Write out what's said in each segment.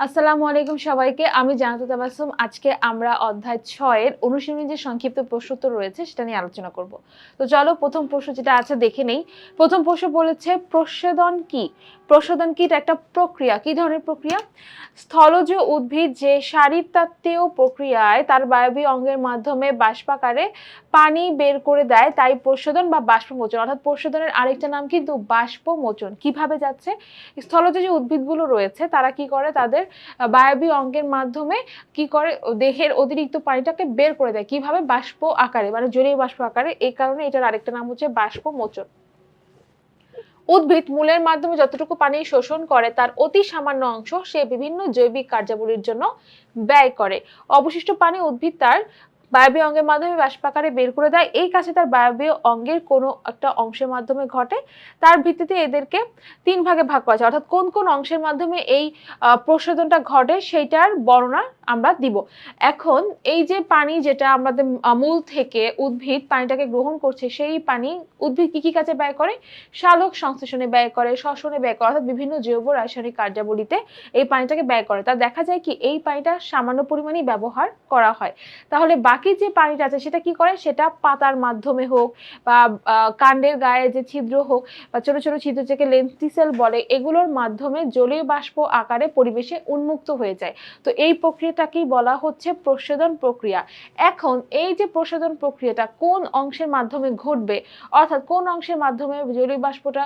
আসসালামু আলাইকুম সবাইকে। আমি জান্নাতুল তাবাসসুম। আজকে আমরা অধ্যায় ৬ এর অনুশীলনী যে সংক্ষিপ্ত প্রশ্নোত্তর রয়েছে সেটা নিয়ে আলোচনা করব। তো চলো প্রথম প্রশ্ন যেটা আছে দেখে নেই। প্রথম প্রশ্ন বলেছে প্রস্বেদন কি? প্রস্বেদন কি? এটা একটা প্রক্রিয়া। কি ধরনের প্রক্রিয়া? স্থলজ উদ্ভিদ যে শারীরতাত্ত্বীয় প্রক্রিয়ায় তার বায়বীয় অঙ্গের মাধ্যমে বাষ্পাকারে পানি বের করে দেয় তাই প্রস্বেদন বা বাষ্পমোচন। অর্থাৎ প্রস্বেদনের আরেকটা নাম কিন্তু বাষ্পমোচন। কিভাবে যাচ্ছে? স্থলজ যে উদ্ভিদগুলো রয়েছে তারা কি করে তাদের বায়বীয় অঙ্গের মাধ্যমে কি করে দেহের অতিরিক্ত পানিটাকে বের করে দেয়। কিভাবে? বাষ্প আকারে, মানে জলীয় বাষ্প আকারে। এই কারণে এটার আরেকটা নাম হচ্ছে বাষ্পমোচন। উদ্ভিদ মূলের মাধ্যমে যতটুকু পানি শোষণ করে তার অতি সামান্য অংশ সে বিভিন্ন জৈবিক কার্যাবলীর জন্য ব্যয় করে। অবশিষ্ট পানি উদ্ভিদ তার বায়বীয় অঙ্গের মাধ্যমে বাষ্পাকারে বের করে দেয়। এই কাজে তার বায়বীয় অঙ্গের কোনো একটা অংশের মাধ্যমে ঘটে। তার ভিত্তিতে এদেরকে ৩ ভাগে ভাগ করা যায়। অর্থাৎ কোন কোন অংশের মাধ্যমে এই প্রশোধনটা ঘটে সেইটার বর্ণনা আমরা দিব। এখন এই যে পানি যেটা আমাদের মূল থেকে উদ্ভিদ পানিটাকে গ্রহণ করছে, সেই পানি উদ্ভিদ কি কাজে ব্যয় করে? সালোক সংশ্লেষণে ব্যয় করে, শ্বসনে ব্যয় করে, অর্থাৎ বিভিন্ন জৈব রাসায়নিক কার্যাবলীতে এই পানিটাকে ব্যয় করে। তা দেখা যায় কি এই পানিটা সামান্য পরিমাণেই ব্যবহার করা হয়। তাহলে বাকি যে পানিটা আছে সেটা কি করে? সেটা পাতার মাধ্যমে হোক বা কাণ্ডের গায়ে যে ছিদ্র হোক বা ছোট ছোট ছিদ্র থেকে লেন্টিসেল বলে, এগুলোর মাধ্যমে জলীয় বাষ্প আকারে পরিবেশে উন্মুক্ত হয়ে যায়। তো এই প্রক্রিয়াটাকেই বলা হচ্ছে প্রস্বেদন প্রক্রিয়া। এখন এই যে প্রস্বেদন প্রক্রিয়াটা কোন অংশের মাধ্যমে ঘটবে, অর্থাৎ কোন অংশের মাধ্যমে জলীয় বাষ্পটা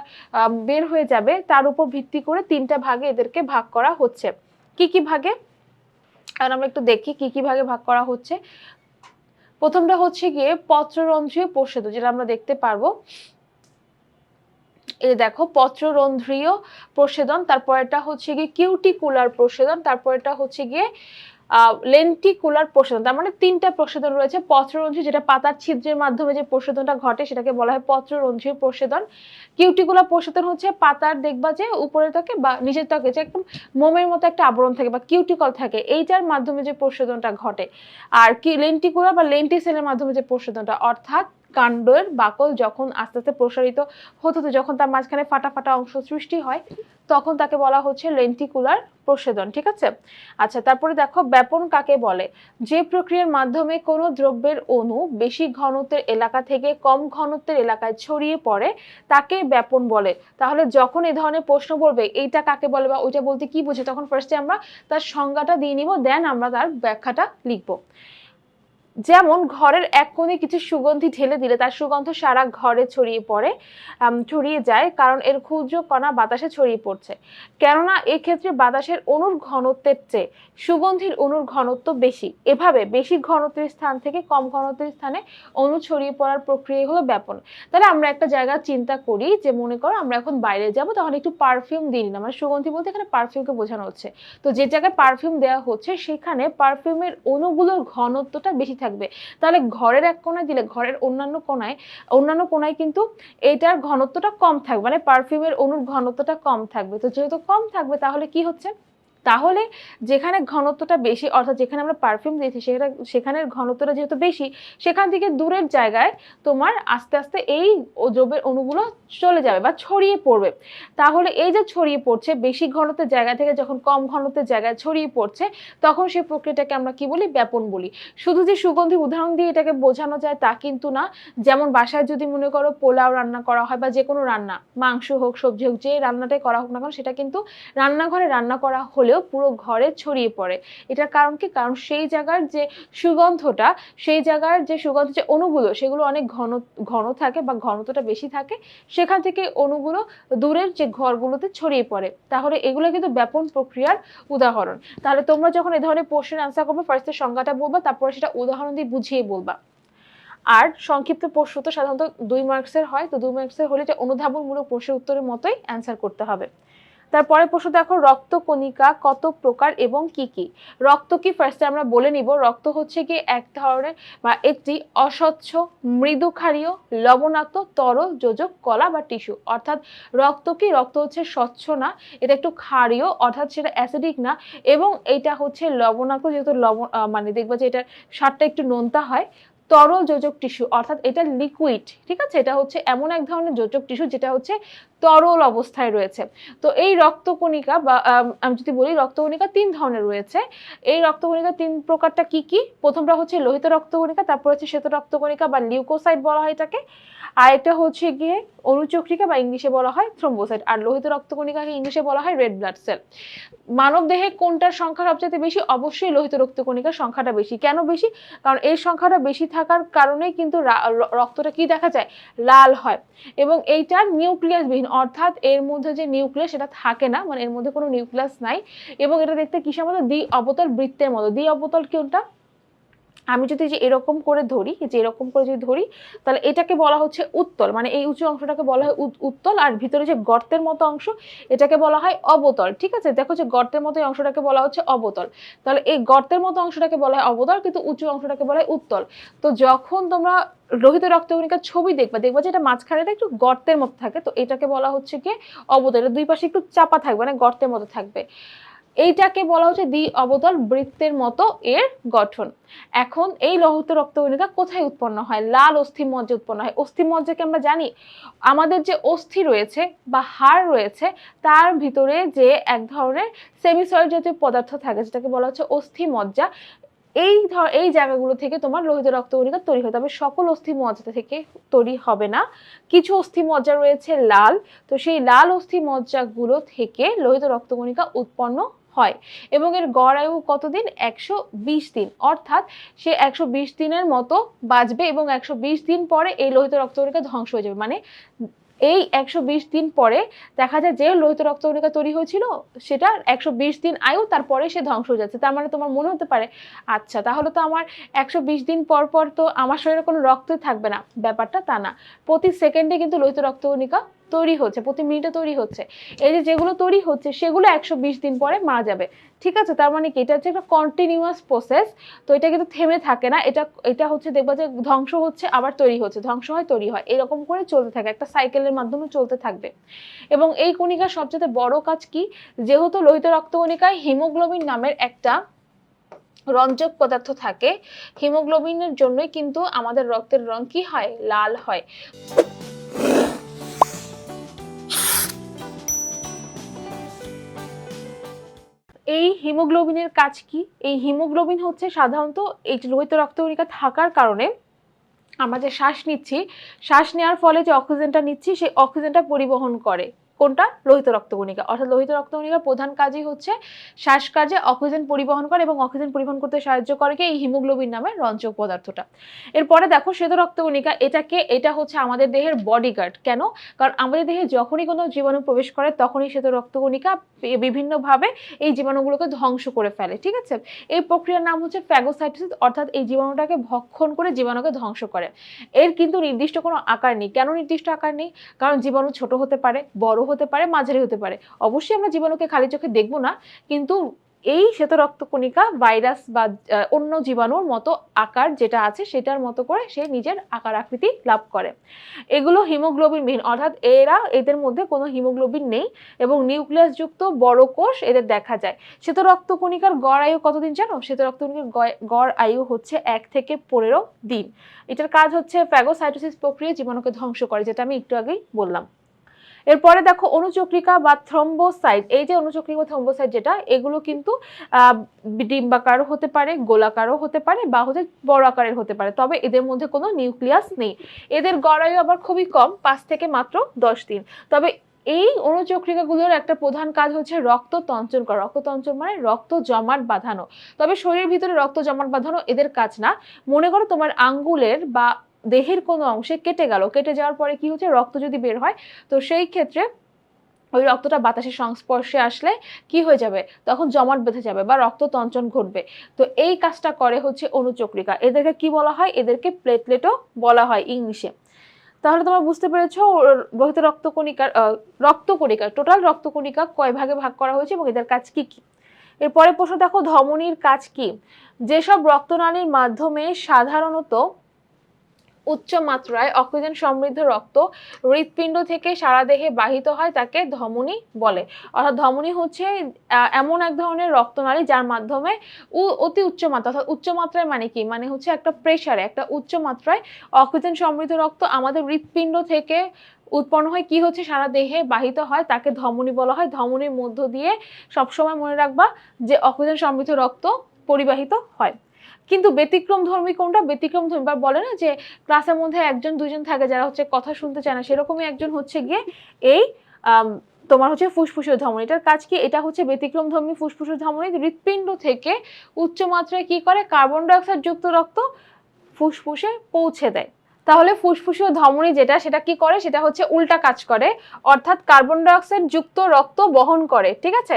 বের হয়ে যাবে, তার উপর ভিত্তি করে ৩টা ভাগে এদেরকে ভাগ করা হচ্ছে। কি কি ভাগে? কারণ আমরা একটু দেখি কি কি ভাগে ভাগ করা হচ্ছে। প্রথমটা হচ্ছে গিয়ে পত্ররন্ধ্রীয় প্রস্বেদন, যেটা আমরা দেখতে পারবো। এই দেখো পত্ররন্ধ্রীয় প্রস্বেদন, তারপরেরটা হচ্ছে গিয়ে কিউটিকুলার প্রস্বেদন, তারপরেরটা হচ্ছে গিয়ে লেন্টিকুলার প্রস্বেদন। তার মানে ৩টা প্রস্বেদন রয়েছে। পত্ররন্ধ্রী যেটা পাতার ছিদ্রের মাধ্যমে যে প্রস্বেদনটা ঘটে সেটাকে বলা হয় পত্ররন্ধ্রীয় প্রস্বেদন। কিউটিকুলার প্রস্বেদন হচ্ছে পাতার দেখবা যে উপরের ত্বকে বা নিচের ত্বকে যে একদম মোমের মতো একটা আবরণ থাকে বা কিউটিকল থাকে, এইটার মাধ্যমে যে প্রস্বেদনটা ঘটে। আর কি লেন্টিকুলার বা লেন্টিসেলের মাধ্যমে যে প্রস্বেদনটা, অর্থাৎ কাণ্ডের বাকল যখন আস্তে আস্তে প্রসারিত হতে হতে যখন তার মাঝখানে ফাটা ফাটা অংশ সৃষ্টি হয় তখন তাকে বলা হচ্ছে লেন্টিকুলার প্রস্বেদন। ঠিক আছে? আচ্ছা, তারপরে দেখো ব্যাপন কাকে বলে? যে প্রক্রিয়ার মাধ্যমে কোনো দ্রব্যের অণু বেশি ঘনত্বের এলাকা থেকে কম ঘনত্বের এলাকায় ছড়িয়ে পড়ে তাকে ব্যাপন বলে। তাহলে যখন এই ধরনের প্রশ্ন বলবে এইটা কাকে বলে বা ওইটা বলতে কি বোঝে, তখন ফার্স্টে আমরা তার সংজ্ঞাটা দিয়ে নিব, দেন আমরা তার ব্যাখ্যাটা লিখব। যেমন ঘরের এক কোণে কিছু সুগন্ধি ঢেলে দিলে তার সুগন্ধ সারা ঘরে ছড়িয়ে পড়ে, ছড়িয়ে যায়, কারণ এর ক্ষুদ্র কণা বাতাসে ছড়িয়ে পড়ছে। কেননা এক্ষেত্রে বাতাসের অণুর ঘনত্বের চেয়ে সুগন্ধির অণুর ঘনত্ব বেশি। এভাবে বেশি ঘনত্বের স্থান থেকে কম ঘনত্বের স্থানে অণু ছড়িয়ে পড়ার প্রক্রিয়া হলো ব্যাপন। তাহলে আমরা একটা জায়গা চিন্তা করি যে মনে করো আমরা এখন বাইরে যাব, তখন একটু পারফিউম দিই না, মানে সুগন্ধি বলতে এখানে পারফিউমকে বোঝানো হচ্ছে। তো যে জায়গায় পারফিউম দেওয়া হচ্ছে সেখানে পারফিউমের অণুগুলোর ঘনত্বটা বেশি থাকবে। তাহলে ঘরের এক কোণায় দিলে ঘরের অন্যান্য কোণায় কিন্তু এটার ঘনত্বটা কম থাকবে, মানে পারফিউমের অণুর ঘনত্বটা কম থাকবে। তো যেহেতু কম থাকবে তাহলে কি হচ্ছে? তাহলে যেখানে ঘনত্বটা বেশি, অর্থাৎ যেখানে আমরা পারফিউম দিয়েছি সেখানের ঘনত্বটা যেহেতু বেশি, সেখান থেকে দূরের জায়গায় তোমার আস্তে আস্তে এই দ্রব্যের অণুগুলো চলে যাবে বা ছড়িয়ে পড়বে। তাহলে এই যে ছড়িয়ে পড়ছে বেশি ঘনত্বের জায়গা থেকে যখন কম ঘনত্বের জায়গায় ছড়িয়ে পড়ছে, তখন সেই প্রক্রিয়াটাকে আমরা কি বলি? ব্যাপন বলি। শুধু যে সুগন্ধি উদাহরণ দিয়ে এটাকে বোঝানো যায় তা কিন্তু না। যেমন বাসায় যদি মনে করো পোলাও রান্না করা হয় বা যে কোনো রান্না, মাংস হোক সবজি হোক, যে রান্নাটাই করা হোক না কেন, সেটা কিন্তু রান্নাঘরে রান্না করা হলেও পুরো ঘরে ছড়িয়ে পড়ে। এটার কারণ কি? কারণ সেই জায়গার যে সুগন্ধটা, সেই জায়গার যে সুগন্ধের যে অণুগুলো সেগুলো অনেক ঘন ঘন থাকে বা ঘনত্বটা বেশি থাকে, সেখান থেকে অণুগুলো দূরের যে ঘরগুলোতে ছড়িয়ে পড়ে। তাহলে এগুলো কিন্তু ব্যাপন প্রক্রিয়ার উদাহরণ। তাহলে তোমরা যখন এই ধরনের প্রশ্নের আনসার করবে ফার্স্টে সংজ্ঞাটা বলবা, তারপরে সেটা উদাহরণ দিয়ে বুঝিয়ে বলবা। আর সংক্ষিপ্ত প্রশ্ন তো সাধারণত 2 মার্কসের হয়, তো 2 মার্কসের হলে এটা অনুধাবনমূলক প্রশ্নের উত্তরের মতোই অ্যান্সার করতে হবে। তারপরে প্রশ্ন দেখো, রক্তকণিকা কত প্রকার এবং কি কি? রক্ত কি ফার্স্টে আমরা বলে নিব। রক্ত হচ্ছে কি এক ধরনের বা একটি অস্বচ্ছ, মৃদু ক্ষারীয়, লবণাক্ত, তরল, যোজক, কলা বা টিস্যু। অর্থাৎ রক্ত কি? রক্ত হচ্ছে স্বচ্ছ না, এটা একটু ক্ষারীয়, অর্থাৎ সেটা অ্যাসিডিক না, এবং এটা হচ্ছে লবণাক্ত, যেহেতু লবণ মানে দেখবা যে এটার স্বাদটা একটু নোনতা হয়। তরল যোজক টিস্যু, অর্থাৎ এটা লিকুইড। ঠিক আছে? এটা হচ্ছে এমন এক ধরনের যোজক টিস্যু যেটা হচ্ছে তরল অবস্থায় রয়েছে। তো এই রক্তকণিকা বা আমি যদি বলি রক্তকণিকা ৩ ধরনের রয়েছে। এই রক্তকণিকা ৩ প্রকারটা কি, কি? প্রথমটা হচ্ছে লোহিত রক্তকণিকা, তারপর হচ্ছে শ্বেত রক্তকণিকা বা লিউকোসাইট বলা হয় এটাকে। আর এটা হচ্ছে গিয়ে অনুচক্রিকা বা ইংলিশে বলা হয় থ্রম্বোসাইট। আর লোহিত রক্তকণিকাকে ইংলিশে বলা হয় রেড ব্লাড সেল। মানব দেহে কোনটার সংখ্যা সবচাইতে বেশি? অবশ্যই লোহিত রক্তকণিকার সংখ্যাটা বেশি। কেন বেশি? কারণ এর সংখ্যাটা বেশি থাকার কারণেই কিন্তু রক্তটা কি দেখা যায়? লাল হয়। এবং এইটার নিউক্লিয়াসবিহীন, অর্থাৎ এর মধ্যে যে নিউক্লিয়াস সেটা থাকে না, মানে এর মধ্যে কোনো নিউক্লিয়াস নাই। এবং এটা দেখতে কিসের মতো? দ্বি অবতল বৃত্তের মতো। দ্বি অবতল কোনটা? আমি যদি যে এরকম করে ধরি, যে এরকম করে যদি ধরি, তাহলে এটাকে বলা হচ্ছে উত্তল, মানে এই উঁচু অংশটাকে বলা হয় উত্তল। আর ভিতরে যে গর্তের মতো অংশ এটাকে বলা হয় অবতল। ঠিক আছে, দেখো যে গর্তের মতো এই অংশটাকে বলা হচ্ছে অবতল। তাহলে এই গর্তের মতো অংশটাকে বলা হয় অবতল, কিন্তু উঁচু অংশটাকে বলা হয় উত্তল। তো যখন তোমরা লোহিত রক্তকণিকার ছবি দেখবা, দেখবা যে এটা মাঝখানে একটু গর্তের মতো থাকে, তো এটাকে বলা হচ্ছে কি অবতল। দুই পাশে একটু চাপা থাকবে, মানে গর্তের মতো থাকবে। এইটাকে বলা হচ্ছে দ্বি অবতল বৃত্তের মতো এর গঠন। এখন এই লোহিত রক্তকণিকা কোথায় উৎপন্ন হয়? লাল অস্থিমজ্জা উৎপন্ন হয়। অস্থিমজ্জাকে আমরা জানি আমাদের যে অস্থি রয়েছে বা হাড় রয়েছে তার ভিতরে যে এক ধরনের সেমিসয়েড জাতীয় পদার্থ থাকে যেটাকে বলা হচ্ছে অস্থিমজ্জা। এই জায়গাগুলো থেকে তোমার লোহিত রক্তকণিকা তৈরি হয়। তবে সকল অস্থিমজ্জা থেকে তৈরি হবে না। কিছু অস্থিমজ্জা রয়েছে লাল, তো সেই লাল অস্থিমজ্জাগুলো থেকে লোহিত রক্তকণিকা উৎপন্ন হয়। এবং এর গড় আয়ু কতদিন? ১২০ দিন। অর্থাৎ সে ১২০ দিনের মতো বাঁচবে এবং ১২০ দিন পরে এই লোহিত রক্তকণিকা ধ্বংস হয়ে যাবে। মানে এই ১২০ দিন পরে দেখা যায় যে লোহিত রক্তকণিকা তৈরি হয়েছিল সেটা ১২০ দিন আয়ু, তারপরে সে ধ্বংস হয়ে যাচ্ছে। তার মানে তোমার মনে হতে পারে আচ্ছা তাহলে তো আমার ১২০ দিন পর পর তো আমার শরীরে কোনো রক্তই থাকবে না। ব্যাপারটা তা না। প্রতি সেকেন্ডে কিন্তু লোহিত রক্তকণিকা তৈরি হচ্ছে, প্রতি মিনিটে তৈরি হচ্ছে। এই যে যেগুলো তৈরি হচ্ছে সেগুলো ১২০ দিন পরে মারা যাবে। ঠিক আছে, তার মানে কি এটা হচ্ছে একটা কন্টিনিউয়াস প্রসেস। তো এটা কিন্তু থেমে থাকে না। এটা হচ্ছে দেখবা যে ধ্বংস হচ্ছে আবার তৈরি হচ্ছে, ধ্বংস হয় তৈরি হয়, এরকম করে চলতে থাকে, একটা সাইকেলের মাধ্যমে চলতে থাকবে। এবং এই কণিকার সবচেয়ে বড় কাজ কি? যেহেতু লোহিত রক্তকণিকায় হিমোগ্লোবিন নামের একটা রঞ্জক পদার্থ থাকে, হিমোগ্লোবিনের জন্যই কিন্তু আমাদের রক্তের রং কি হয়? লাল হয়। এই হিমোগ্লোবিনের কাজ কি? এই হিমোগ্লোবিন হচ্ছে সাধারণত এই লোহিত রক্তকণিকা থাকার কারণে আমরা যে শ্বাস নিচ্ছি, শ্বাস নেওয়ার ফলে যে অক্সিজেনটা নিচ্ছি সেই অক্সিজেনটা পরিবহন করে কোনটা? লোহিত রক্তকণিকা। অর্থাৎ লোহিত রক্তকণিকার প্রধান কাজই হচ্ছে শ্বাসকার্যে অক্সিজেন পরিবহন করে এবং অক্সিজেন পরিবহন করতে সাহায্য করে কি? এই হিমোগ্লোবিন নামের রঞ্জক পদার্থটা। এরপরে দেখো শ্বেত রক্তকণিকা, এটা হচ্ছে আমাদের দেহের বডিগার্ড। কেন? কারণ আমাদের দেহে যখনই কোনো জীবাণু প্রবেশ করে তখনই শ্বেত রক্তকণিকা বিভিন্নভাবে এই জীবাণুগুলোকে ধ্বংস করে ফেলে। ঠিক আছে, এই প্রক্রিয়ার নাম হচ্ছে ফ্যাগোসাইটোসিস, অর্থাৎ এই জীবাণুটাকে ভক্ষণ করে জীবাণুকে ধ্বংস করে। এর কিন্তু নির্দিষ্ট কোনো আকার নেই। কেন নির্দিষ্ট আকার নেই? কারণ জীবাণু ছোট হতে পারে, বড় হতে পারে, মাঝারি হতে পারে। অবশ্যই আমরা জীবাণুকে খালি চোখে দেখব না, কিন্তু এই শ্বেত রক্তকণিকা ভাইরাস বা অন্য জীবাণুর মতো আকার যেটা আছে সেটার মতো করে সে নিজের আকার আকৃতি লাভ করে। এগুলো হিমোগ্লোবিনবিহীন, অর্থাৎ এদের মধ্যে কোনো হিমোগ্লোবিন নেই এবং নিউক্লিয়াস যুক্ত বড় কোষ এদের দেখা যায়। শ্বেত রক্তকণিকার গড় আয়ু কতদিন জানো? শ্বেত রক্তকণিকার গড় আয়ু হচ্ছে ১ থেকে ১৫ দিন। এটার কাজ হচ্ছে ফ্যাগোসাইটোসিস প্রক্রিয়ায় জীবাণুকে ধ্বংস করে, যেটা আমি একটু আগেই বললাম। এরপরে দেখো অনুচক্রিকা বা থ্রম্বোসাইট। এই যে অনুচক্রিকা বা থ্রম্বোসাইট যেটা, এগুলো কিন্তু ডিম্বাকারও হতে পারে, গোলাকারও হতে পারে বা হচ্ছে বড় আকারের হতে পারে। তবে এদের মধ্যে কোনো নিউক্লিয়াস নেই। এদের গড় আয়ু আবার খুবই কম, ৫ থেকে মাত্র ১০ দিন। তবে এই অনুচক্রিকাগুলোর একটা প্রধান কাজ হচ্ছে রক্ত তঞ্চন করা। রক্ত তঞ্চন মানে রক্ত জমাট বাঁধানো। তবে শরীরের ভিতরে রক্ত জমাট বাঁধানো এদের কাজ না। মনে করো তোমার আঙ্গুলের বা দেহের কোনো অংশে কেটে গেল, কেটে যাওয়ার পরে কি হচ্ছে? রক্ত যদি বের হয়, তো সেই ক্ষেত্রে ওই রক্তটা বাতাসের সংস্পর্শে আসলে কি হয়ে যাবে? তখন জমাট বেঁধে যাবে বা রক্ত তঞ্চন ঘটবে। তো এই কাজটা করে হচ্ছে অনুচক্রিকা। এদেরকে কি বলা হয়? এদেরকে প্লেটলেটও বলা হয় ইংলিশে। তাহলে তোমরা বুঝতে পেরেছো লোহিত রক্তকণিকা টোটাল রক্তকণিকা কয় ভাগে ভাগ করা হয়েছে এবং এদের কাজ কি কি। এরপরে প্রশ্ন দেখো, ধমনীর কাজ কি? যেসব রক্তনালীর মাধ্যমে সাধারণত উচ্চ মাত্রায় অক্সিজেন সমৃদ্ধ রক্ত হৃৎপিণ্ড থেকে সারা দেহে বাহিত হয় তাকে ধমনী বলে। অর্থাৎ ধমনী হচ্ছে এমন এক ধরনের রক্তনালী যার মাধ্যমে অতি উচ্চ মাত্রা, অর্থাৎ উচ্চ মাত্রায় মানে কি, মানে হচ্ছে একটা প্রেসারে, একটা উচ্চ মাত্রায় অক্সিজেন সমৃদ্ধ রক্ত আমাদের হৃৎপিণ্ড থেকে উৎপন্ন হয়, কি হচ্ছে সারা দেহে বাহিত হয় তাকে ধমনী বলা হয়। ধমনীর মধ্য দিয়ে সবসময় মনে রাখবা যে অক্সিজেন সমৃদ্ধ রক্ত পরিবাহিত হয়। কিন্তু ব্যতিক্রম ধর্মী কোনটা? ব্যতিক্রম ধর্মী বা বলে না যে ক্লাসের মধ্যে একজন দুইজন থাকে যারা হচ্ছে কথা শুনতে চায় না, সেরকমই একজন হচ্ছে গিয়ে এই তোমার হচ্ছে ফুসফুসীয় ধমনী। এটার কাজ কি? এটা হচ্ছে ব্যতিক্রম ধর্মী ফুসফুসীয় ধমনী হৃৎপিণ্ড থেকে উচ্চ মাত্রায় কি করে, কার্বন ডাই অক্সাইড যুক্ত রক্ত ফুসফুসে পৌঁছে দেয়। তাহলে ফুসফুসীয় ধমনী যেটা, সেটা কি করে, সেটা হচ্ছে উল্টা কাজ করে, অর্থাৎ কার্বন ডাই অক্সাইড যুক্ত রক্ত বহন করে। ঠিক আছে,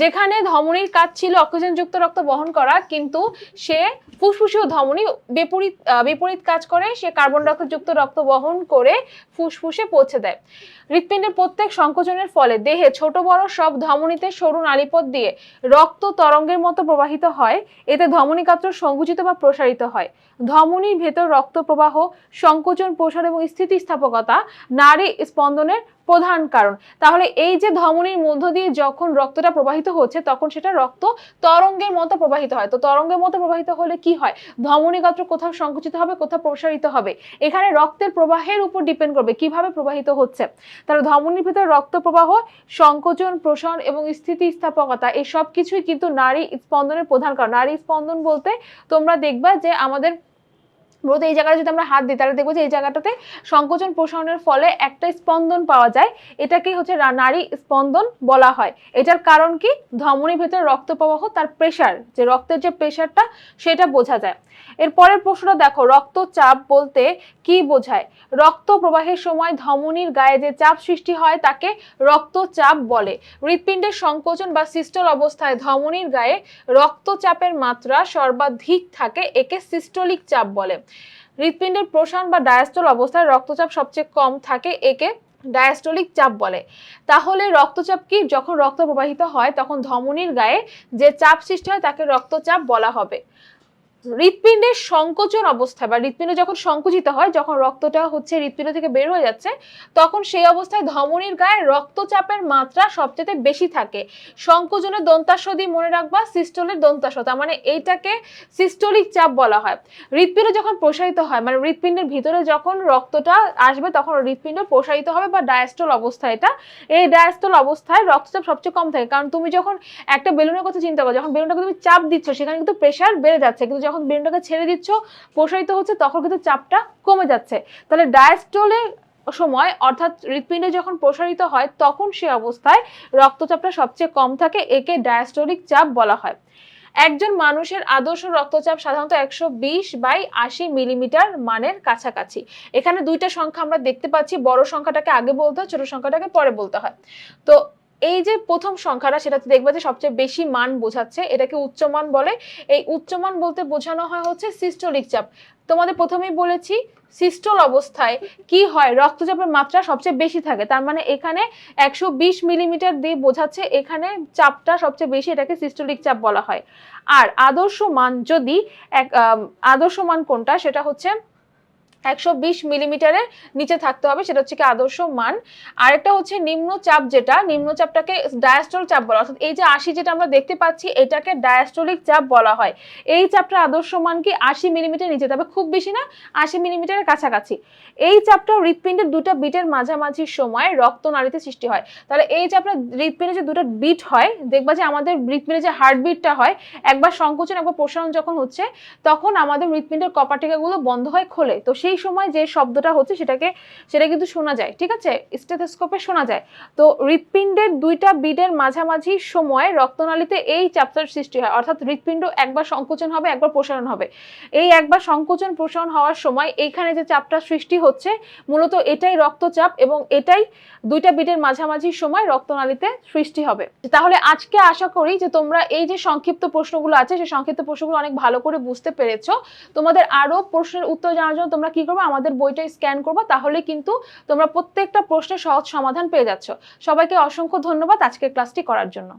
যেখানে ধমনীর কাজ ছিল অক্সিজেন যুক্ত রক্ত বহন করা, কিন্তু সে ফুসফুসীয় ধমনী বিপরীত কাজ করে, সে কার্বন ডাই অক্সাইড যুক্ত রক্ত বহন করে ফুসফুসে পৌঁছে দেয়। হৃৎপিণ্ডের প্রত্যেক সংকোচনের ফলে দেহে ছোট বড় সব ধমনীতে সরু নালীপথ দিয়ে রক্ত তরঙ্গের মতো প্রবাহিত হয়। এতে ধমনীগাত্র সংকুচিত বা প্রসারিত হয়। ধমনীর ভেতর রক্ত প্রবাহ, সংকোচন, প্রসার এবং স্থিতিস্থাপকতা নারী স্পন্দনের প্রধান কারণ। তাহলে এই যে ধমনীর মধ্য দিয়ে যখন রক্তটা প্রবাহিত হচ্ছে তখন সেটা রক্ত তরঙ্গের মতো প্রবাহিত হয়। তো তরঙ্গের মতো প্রবাহিত হলে কি হয়, ধমনীগাত্র কোথাও সংকুচিত হবে, কোথাও প্রসারিত হবে। এখানে রক্তের প্রবাহের উপর ডিপেন্ড করবে কিভাবে প্রবাহিত হচ্ছে। তাহলে ধমনীর ভিতরে রক্ত প্রবাহ, সংকোচন, প্রসারণ এবং স্থিতিস্থাপকতা এই সব কিছুই কিন্তু নারী স্পন্দনের প্রধান কারণ। নারী স্পন্দন বলতে তোমরা দেখবা যে আমাদের মূলত এই জায়গাটা যদি আমরা হাত দিই তাহলে দেখবো যে এই জায়গাটাতে সংকোচন প্রসারণের ফলে একটা স্পন্দন পাওয়া যায়, এটাকেই হচ্ছে নারী স্পন্দন বলা হয়। এটার কারণ কি, ধমনীর ভেতরে রক্ত প্রবাহ, তার প্রেসার, যে রক্তের যে প্রেসারটা সেটা বোঝা যায়। এর পরের প্রশ্নটা দেখো, রক্তচাপ বলতে কি বোঝায়? রক্ত প্রবাহের সময় ধমনীর গায়ে যে চাপ সৃষ্টি হয় তাকে রক্তচাপ বলে। হৃৎপিণ্ডের সংকোচন বা সিস্টল অবস্থায় ধমনীর গায়ে রক্তচাপের মাত্রা সর্বাধিক থাকে, একে সিস্টোলিক চাপ বলে। হৃৎপিণ্ডের প্রসারণ বা ডায়াস্টল অবস্থায় রক্তচাপ সবচেয়ে কম থাকে, একে ডায়াস্টলিক চাপ বলে। তাহলে রক্তচাপ কি? যখন রক্ত প্রবাহিত হয় তখন ধমনীর গায়ে যে চাপ সৃষ্টি হয় তাকে রক্তচাপ বলা হবে। হৃৎপিণ্ডের সংকোচন অবস্থায় বা হৃৎপিণ্ড যখন সংকুচিত হয়, যখন রক্তটা হচ্ছে হৃৎপিণ্ড থেকে বের হয়ে যাচ্ছে, তখন সেই অবস্থায় ধমনীর গায়ে রক্তচাপের মাত্রা সবচেয়ে বেশি থাকে। সংকোচনের দন্তাস্ব দিয়ে মনে রাখবা সিস্টোলের দন্তাস্ব, তার মানে এইটাকে সিস্টোলিক চাপ বলা হয়। হৃৎপিণ্ড যখন প্রসারিত হয়, মানে হৃৎপিণ্ডের ভিতরে যখন রক্তটা আসবে তখন হৃৎপিণ্ড প্রসারিত হবে বা ডায়াস্টল অবস্থা। এটা এই ডায়াস্টল অবস্থায় রক্তচাপ সবচেয়ে কম থাকে, কারণ তুমি যখন একটা বেলুনের কথা চিন্তা করো, যখন বেলুনটাকে তুমি চাপ দিচ্ছ সেখানে কিন্তু প্রেসার বেড়ে যাচ্ছে, কিন্তু যখন বেলুনটাকে ছেড়ে দিচ্ছ, প্রসারিত হচ্ছে, তখন কিন্তু চাপটা কমে যাচ্ছে। তাহলে ডায়াস্টলে সময় অর্থাৎ হৃৎপিণ্ড যখন প্রসারিত হয় তখন সে অবস্থায় রক্তচাপটা সবচেয়ে কম থাকে, একে ডায়াস্টোলিক চাপ বলা হয়। একজন মানুষের আদর্শ রক্তচাপ সাধারণত 120/80 মিলিমিটার মানের কাছাকাছি। এখানে দুইটা সংখ্যা আমরা দেখতে পাচ্ছি, বড় সংখ্যাটাকে আগে বলতে হয়, ছোট সংখ্যাটাকে পরে বলতে হয়। তো এই যে প্রথম সংখ্যাটা, সেটাতে দেখবা যে সবচেয়ে বেশি মান বোঝাচ্ছে, এটাকে উচ্চমান বলে। এই উচ্চমান বলতে বোঝানো হয় হচ্ছে সিস্টোলিক চাপ। তোমাদের প্রথমেই বলেছি সিস্টোল অবস্থায় কি হয়, রক্তচাপের মাত্রা সবচেয়ে বেশি থাকে, তার মানে এখানে 120 মিলিমিটার দিয়ে বোঝাচ্ছে এখানে চাপটা সবচেয়ে বেশি, এটাকে সিস্টোলিক চাপ বলা হয়। আর আদর্শ মান যদি আদর্শ মান কোনটা, সেটা হচ্ছে 120 মিলিমিটারের নিচে থাকতে হবে, সেটা হচ্ছে কি আদর্শ মান। আরেকটা হচ্ছে নিম্নচাপ, যেটা নিম্নচাপটাকে ডায়াস্টল চাপ বলা, অর্থাৎ এই যে 80 যেটা আমরা দেখতে পাচ্ছি এটাকে ডায়াস্টলিক চাপ বলা হয়। এই চাপটার আদর্শ মান কি 80 মিলিমিটার নিচে, তবে খুব বেশি না, 80 মিলিমিটারের কাছাকাছি। এই চাপটা হৃৎপিণ্ডের দুটো বিটের মাঝামাঝি সময় রক্তনালীতে সৃষ্টি হয়। তাহলে এই চাপটা হৃৎপিণ্ডে যে দুটো বিট হয়, দেখবা যে আমাদের হৃৎপিণ্ডে যে হার্টবিটটা হয়, একবার সংকোচন একবার প্রসারণ যখন হচ্ছে তখন আমাদের হৃৎপিণ্ডের কপাটিকাগুলো বন্ধ হয়, খোলে। তো সেই সময় যে শব্দটা হচ্ছে সেটা কিন্তু শোনা যায়, ঠিক আছে, স্টেথোস্কোপে শোনা যায়। তো হৃৎপিণ্ডের দুইটা বিটের মাঝামাঝি সময় রক্তনালীতে এই চাপটার সৃষ্টি হয়, অর্থাৎ হৃৎপিণ্ড একবার সংকোচন হবে একবার প্রসারণ হবে। এই একবার সংকোচন প্রসারণ হওয়ার সময় এইখানে যে চাপটা সৃষ্টি হচ্ছে মূলত এটাই রক্তচাপ, এবং এটাই দুইটা বিটের মাঝামাঝি সময় রক্তনালীতে সৃষ্টি হবে। তাহলে আজকে আশা করি যে তোমরা এই যে সংক্ষিপ্ত প্রশ্নগুলো আছে সেই সংক্ষিপ্ত প্রশ্নগুলো অনেক ভালো করে বুঝতে পেরেছো। তোমাদের আরো প্রশ্নের উত্তর জানার জন্য তোমরা কি করবে, আমাদের বইটা স্ক্যান করবে, তাহলে কিন্তু তোমরা প্রত্যেকটা প্রশ্নের সহজ সমাধান পেয়ে যাচ্ছ। সবাইকে অসংখ্য ধন্যবাদ আজকের ক্লাসটি করার জন্য।